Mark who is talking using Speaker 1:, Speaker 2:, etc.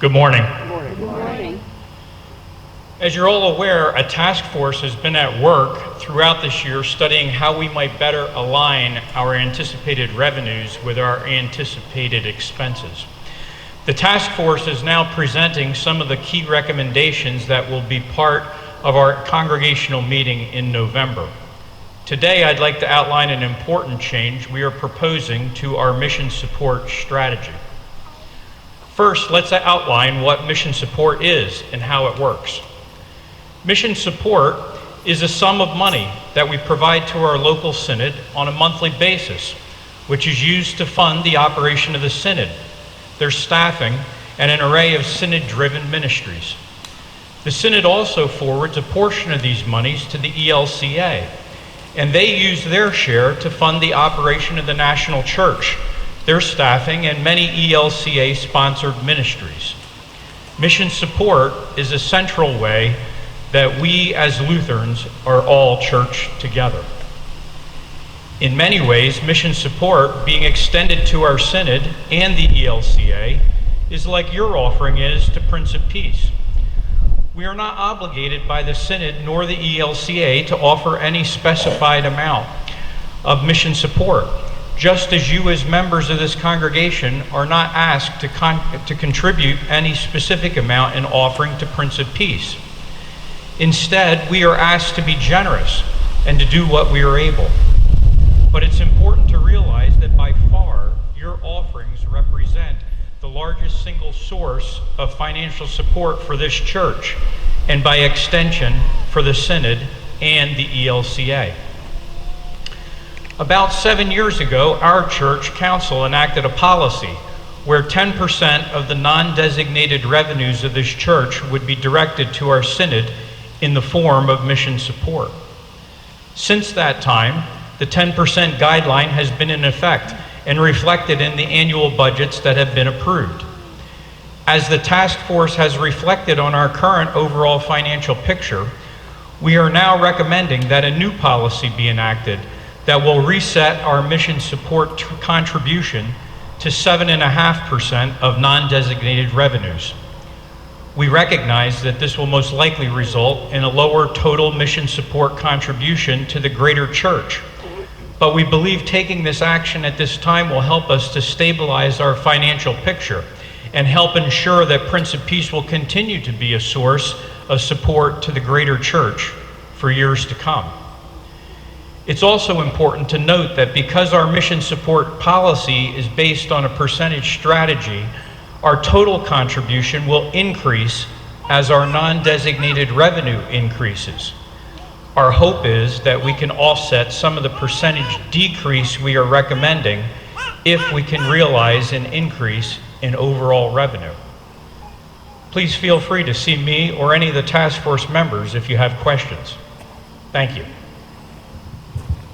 Speaker 1: Good morning.
Speaker 2: Good morning.
Speaker 1: As you're all aware, a task force has been at work throughout this year studying how we might better align our anticipated revenues with our anticipated expenses. The task force is now presenting some of the key recommendations that will be part of our congregational meeting in November. Today, I'd like to outline an important change we are proposing to our mission support strategy. First, let's outline what mission support is and how it works. Mission support is a sum of money that we provide to our local synod on a monthly basis, which is used to fund the operation of the synod, their staffing, and an array of synod-driven ministries. The synod also forwards a portion of these monies to the ELCA, and they use their share to fund the operation of the national church, their staffing, and many ELCA-sponsored ministries. Mission support is a central way that we as Lutherans are all church together. In many ways, mission support being extended to our synod and the ELCA is like your offering is to Prince of Peace. We are not obligated by the synod nor the ELCA to offer any specified amount of mission support, just as you as members of this congregation are not asked to contribute any specific amount in offering to Prince of Peace. Instead, we are asked to be generous and to do what we are able. But it's important to realize that by far, your offerings represent the largest single source of financial support for this church, and by extension, for the synod and the ELCA. About 7 years ago, our church council enacted a policy where 10% of the non-designated revenues of this church would be directed to our synod in the form of mission support. Since that time, the 10% guideline has been in effect and reflected in the annual budgets that have been approved. As the task force has reflected on our current overall financial picture, we are now recommending that a new policy be enacted that will reset our mission support contribution to 7.5% of non-designated revenues. We recognize that this will most likely result in a lower total mission support contribution to the greater church, but we believe taking this action at this time will help us to stabilize our financial picture and help ensure that Prince of Peace will continue to be a source of support to the greater church for years to come. It's also important to note that because our mission support policy is based on a percentage strategy, our total contribution will increase as our non-designated revenue increases. Our hope is that we can offset some of the percentage decrease we are recommending if we can realize an increase in overall revenue. Please feel free to see me or any of the task force members if you have questions. Thank you.